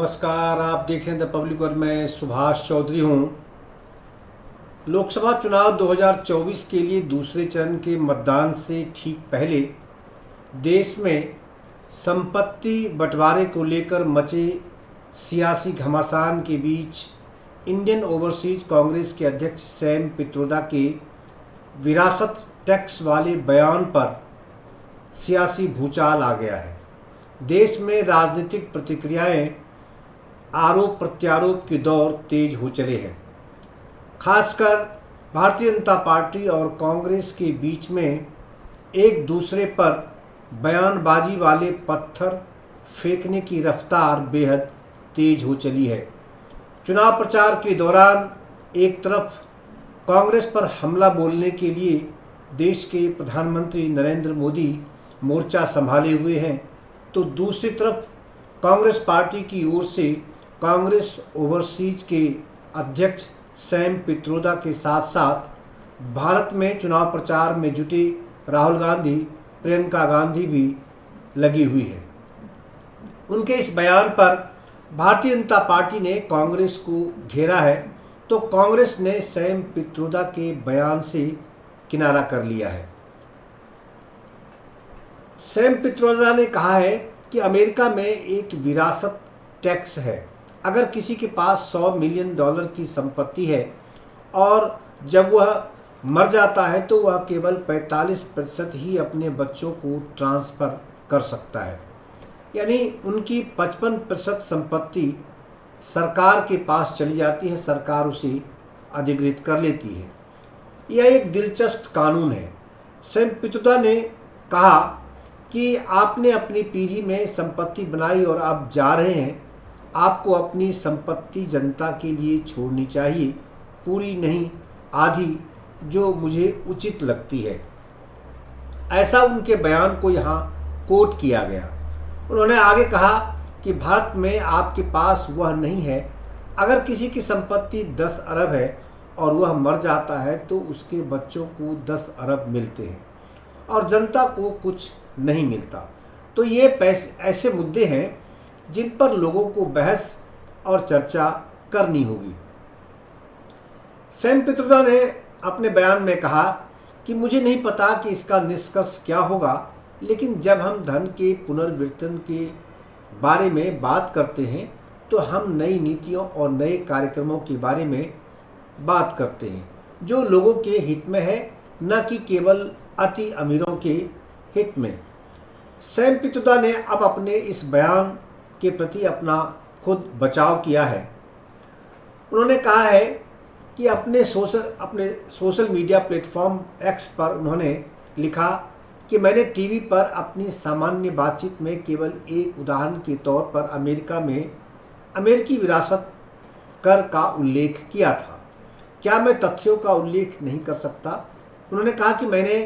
नमस्कार, आप देख रहे हैं द पब्लिक और मैं सुभाष चौधरी हूं। लोकसभा चुनाव 2024 के लिए दूसरे चरण के मतदान से ठीक पहले देश में संपत्ति बंटवारे को लेकर मचे सियासी घमासान के बीच इंडियन ओवरसीज कांग्रेस के अध्यक्ष सैम पित्रोदा के विरासत टैक्स वाले बयान पर सियासी भूचाल आ गया है। देश में राजनीतिक प्रतिक्रियाएं आरोप प्रत्यारोप के दौर तेज हो चले हैं। खासकर भारतीय जनता पार्टी और कांग्रेस के बीच में एक दूसरे पर बयानबाजी वाले पत्थर फेंकने की रफ्तार बेहद तेज हो चली है। चुनाव प्रचार के दौरान एक तरफ कांग्रेस पर हमला बोलने के लिए देश के प्रधानमंत्री नरेंद्र मोदी मोर्चा संभाले हुए हैं, तो दूसरी तरफ कांग्रेस पार्टी की ओर से कांग्रेस ओवरसीज के अध्यक्ष सैम पित्रोदा के साथ साथ भारत में चुनाव प्रचार में जुटे राहुल गांधी, प्रियंका गांधी भी लगी हुई है। उनके इस बयान पर भारतीय जनता पार्टी ने कांग्रेस को घेरा है, तो कांग्रेस ने सैम पित्रोदा के बयान से किनारा कर लिया है। सैम पित्रोदा ने कहा है कि अमेरिका में एक विरासत टैक्स है। अगर किसी के पास $100 मिलियन की संपत्ति है और जब वह मर जाता है तो वह केवल 45% ही अपने बच्चों को ट्रांसफ़र कर सकता है, यानी उनकी 55% संपत्ति सरकार के पास चली जाती है, सरकार उसे अधिग्रहित कर लेती है। यह एक दिलचस्प कानून है। सैम पित्रोदा ने कहा कि आपने अपनी पीढ़ी में संपत्ति बनाई और अब जा रहे हैं। आपको अपनी संपत्ति जनता के लिए छोड़नी चाहिए, पूरी नहीं आधी, जो मुझे उचित लगती है। ऐसा उनके बयान को यहाँ कोट किया गया। उन्होंने आगे कहा कि भारत में आपके पास वह नहीं है। अगर किसी की संपत्ति 10 अरब है और वह मर जाता है तो उसके बच्चों को 10 अरब मिलते हैं और जनता को कुछ नहीं मिलता। तो ये ऐसे मुद्दे हैं जिन पर लोगों को बहस और चर्चा करनी होगी। सैम पित्रोदा ने अपने बयान में कहा कि मुझे नहीं पता कि इसका निष्कर्ष क्या होगा, लेकिन जब हम धन के पुनर्वितरण के बारे में बात करते हैं तो हम नई नीतियों और नए कार्यक्रमों के बारे में बात करते हैं जो लोगों के हित में है, न कि केवल अति अमीरों के हित में। सैम पित्रोदा ने अब अपने इस बयान के प्रति अपना खुद बचाव किया है। उन्होंने कहा है कि अपने सोशल मीडिया प्लेटफॉर्म एक्स पर उन्होंने लिखा कि मैंने टीवी पर अपनी सामान्य बातचीत में केवल एक उदाहरण के तौर पर अमेरिका में अमेरिकी विरासत कर का उल्लेख किया था। क्या मैं तथ्यों का उल्लेख नहीं कर सकता? उन्होंने कहा कि मैंने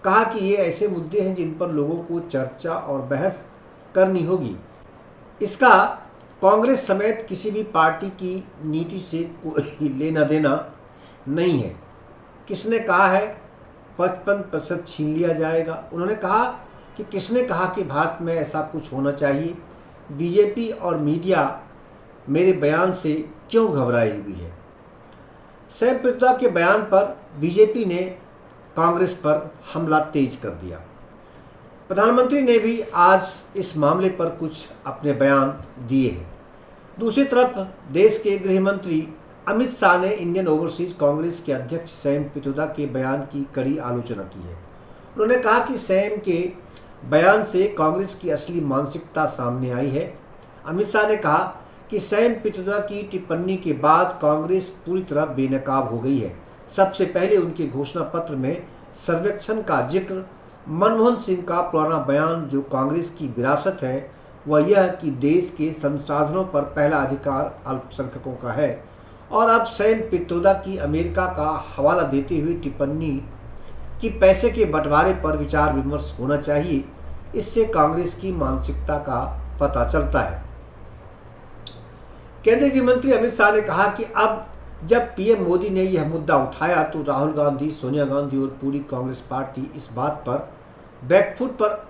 कहा कि ये ऐसे मुद्दे हैं जिन पर लोगों को चर्चा और बहस करनी होगी। इसका कांग्रेस समेत किसी भी पार्टी की नीति से कोई लेना देना नहीं है। किसने कहा है 55% छीन लिया जाएगा? उन्होंने कहा कि किसने कहा कि भारत में ऐसा कुछ होना चाहिए? बीजेपी और मीडिया मेरे बयान से क्यों घबराई हुई है? सैम पित्रोदा के बयान पर बीजेपी ने कांग्रेस पर हमला तेज कर दिया। प्रधानमंत्री ने भी आज इस मामले पर कुछ अपने बयान दिए हैं। दूसरी तरफ देश के गृह मंत्री अमित शाह ने इंडियन ओवरसीज कांग्रेस के अध्यक्ष सैम पित्रोदा के बयान की कड़ी आलोचना की है। उन्होंने कहा कि सैम के बयान से कांग्रेस की असली मानसिकता सामने आई है। अमित शाह ने कहा कि सैम पित्रोदा की टिप्पणी के बाद कांग्रेस पूरी तरह बेनकाब हो गई है। सबसे पहले उनके घोषणा पत्र में सर्वेक्षण का जिक्र, मनमोहन सिंह का पुराना बयान जो कांग्रेस की विरासत है वह यह कि देश के संसाधनों पर पहला अधिकार अल्पसंख्यकों का है, और अब सैम पित्रोदा की अमेरिका का हवाला देते हुए टिप्पणी कि पैसे के बंटवारे पर विचार विमर्श होना चाहिए, इससे कांग्रेस की मानसिकता का पता चलता है। केंद्रीय गृह मंत्री अमित शाह ने कहा कि अब जब पीएम मोदी ने यह मुद्दा उठाया तो राहुल गांधी, सोनिया गांधी और पूरी कांग्रेस पार्टी इस बात पर बैकफुट पर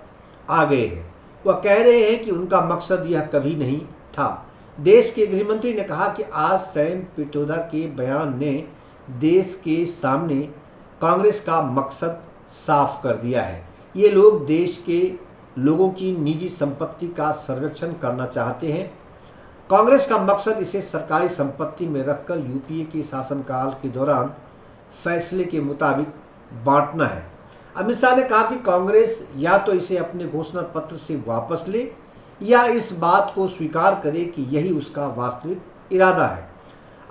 आ गए हैं। वह कह रहे हैं कि उनका मकसद यह कभी नहीं था। देश के गृहमंत्री ने कहा कि आज सैम पित्रोदा के बयान ने देश के सामने कांग्रेस का मकसद साफ कर दिया है। ये लोग देश के लोगों की निजी संपत्ति का सर्वेक्षण करना चाहते हैं। कांग्रेस का मकसद इसे सरकारी संपत्ति में रखकर यूपीए के शासनकाल के दौरान फैसले के मुताबिक बांटना है। अमित शाह ने कहा कि कांग्रेस या तो इसे अपने घोषणा पत्र से वापस ले या इस बात को स्वीकार करे कि यही उसका वास्तविक इरादा है।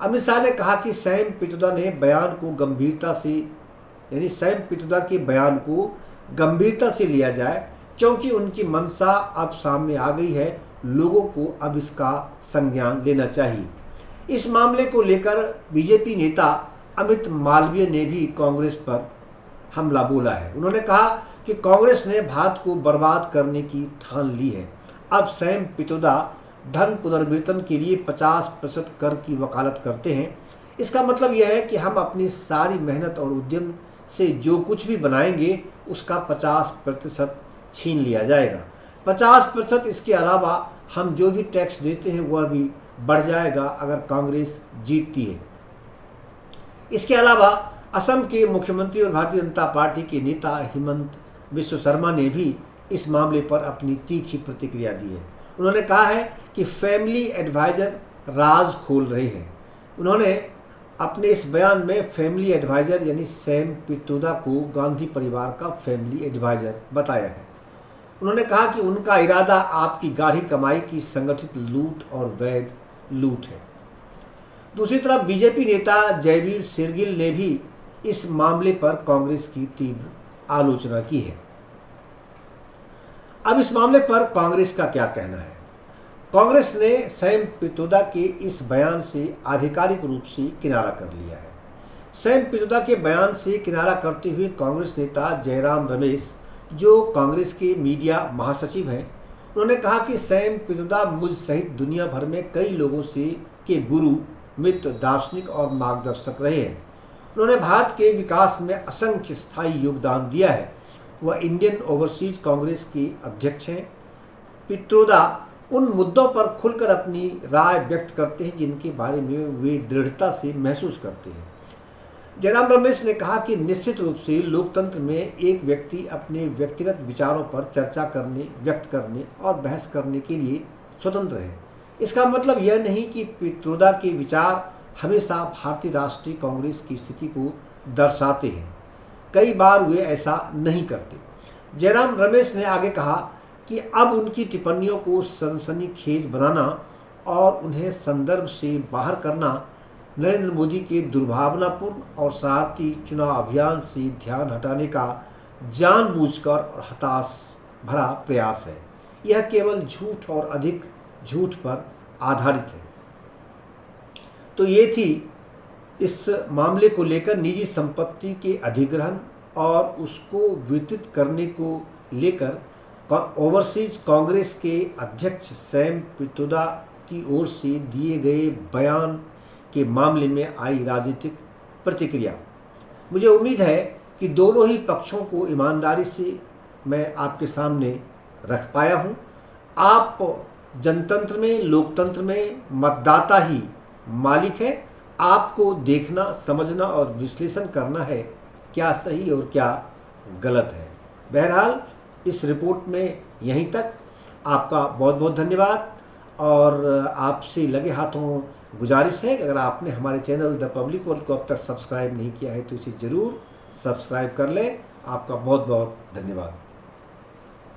अमित शाह ने कहा कि सैम पित्रोदा ने बयान को गंभीरता से लिया जाए, क्योंकि उनकी मंशा अब सामने आ गई है। लोगों को अब इसका संज्ञान लेना चाहिए। इस मामले को लेकर बीजेपी नेता अमित मालवीय ने भी कांग्रेस पर हमला बोला है। उन्होंने कहा कि कांग्रेस ने भारत को बर्बाद करने की ठान ली है। अब सैम पित्रोदा धन पुनर्वितरण के लिए 50% कर की वकालत करते हैं। इसका मतलब यह है कि हम अपनी सारी मेहनत और उद्यम से जो कुछ भी बनाएंगे उसका 50% छीन लिया जाएगा। 50%। इसके अलावा हम जो भी टैक्स देते हैं वह भी बढ़ जाएगा अगर कांग्रेस जीतती है। इसके अलावा असम के मुख्यमंत्री और भारतीय जनता पार्टी के नेता हिमंत बिस्व शर्मा ने भी इस मामले पर अपनी तीखी प्रतिक्रिया दी है। उन्होंने कहा है कि फैमिली एडवाइजर राज खोल रहे हैं। उन्होंने अपने इस बयान में फैमिली एडवाइजर यानी सैम पित्रोदा को गांधी परिवार का फैमिली एडवाइजर बताया है। उन्होंने कहा कि उनका इरादा आपकी गाढ़ी कमाई की संगठित लूट और वैध लूट है। दूसरी तरफ बीजेपी नेता जयवीर सिरगिल ने भी इस मामले पर कांग्रेस की तीव्र आलोचना की है। अब इस मामले पर कांग्रेस का क्या कहना है? कांग्रेस ने सैम पित्रोदा के इस बयान से आधिकारिक रूप से किनारा कर लिया है। सैम पित्रोदा के बयान से किनारा करते हुए कांग्रेस नेता जयराम रमेश, जो कांग्रेस के मीडिया महासचिव हैं, उन्होंने कहा कि सैम पित्रोदा मुझ सहित दुनिया भर में कई लोगों के गुरु, मित्र, दार्शनिक और मार्गदर्शक रहे हैं। उन्होंने भारत के विकास में असंख्य स्थायी योगदान दिया है। वह इंडियन ओवरसीज कांग्रेस के अध्यक्ष हैं। पित्रोदा उन मुद्दों पर खुलकर अपनी राय व्यक्त करते हैं जिनके बारे में वे दृढ़ता से महसूस करते हैं। जयराम रमेश ने कहा कि निश्चित रूप से लोकतंत्र में एक व्यक्ति अपने व्यक्तिगत विचारों पर चर्चा करने, व्यक्त करने और बहस करने के लिए स्वतंत्र है। इसका मतलब यह नहीं कि पित्रोदा के विचार हमेशा भारतीय राष्ट्रीय कांग्रेस की स्थिति को दर्शाते हैं। कई बार वे ऐसा नहीं करते। जयराम रमेश ने आगे कहा कि अब उनकी टिप्पणियों को सनसनीखेज बनाना और उन्हें संदर्भ से बाहर करना नरेंद्र मोदी के दुर्भावनापूर्ण और शरारती चुनाव अभियान से ध्यान हटाने का जानबूझकर और हताश भरा प्रयास है। यह केवल झूठ और अधिक झूठ पर आधारित है। तो ये थी इस मामले को लेकर निजी संपत्ति के अधिग्रहण और उसको वितरित करने को लेकर ओवरसीज कांग्रेस के अध्यक्ष सैम पित्रोदा की ओर से दिए गए बयान के मामले में आई राजनीतिक प्रतिक्रिया। मुझे उम्मीद है कि दोनों ही पक्षों को ईमानदारी से मैं आपके सामने रख पाया हूँ। आप जनतंत्र में, लोकतंत्र में मतदाता ही मालिक है। आपको देखना, समझना और विश्लेषण करना है क्या सही और क्या गलत है। बहरहाल इस रिपोर्ट में यहीं तक। आपका बहुत बहुत धन्यवाद और आपसे लगे हाथों गुजारिश है कि अगर आपने हमारे चैनल द पब्लिक वर्ल्ड को अब तक सब्सक्राइब नहीं किया है तो इसे ज़रूर सब्सक्राइब कर लें। आपका बहुत बहुत धन्यवाद।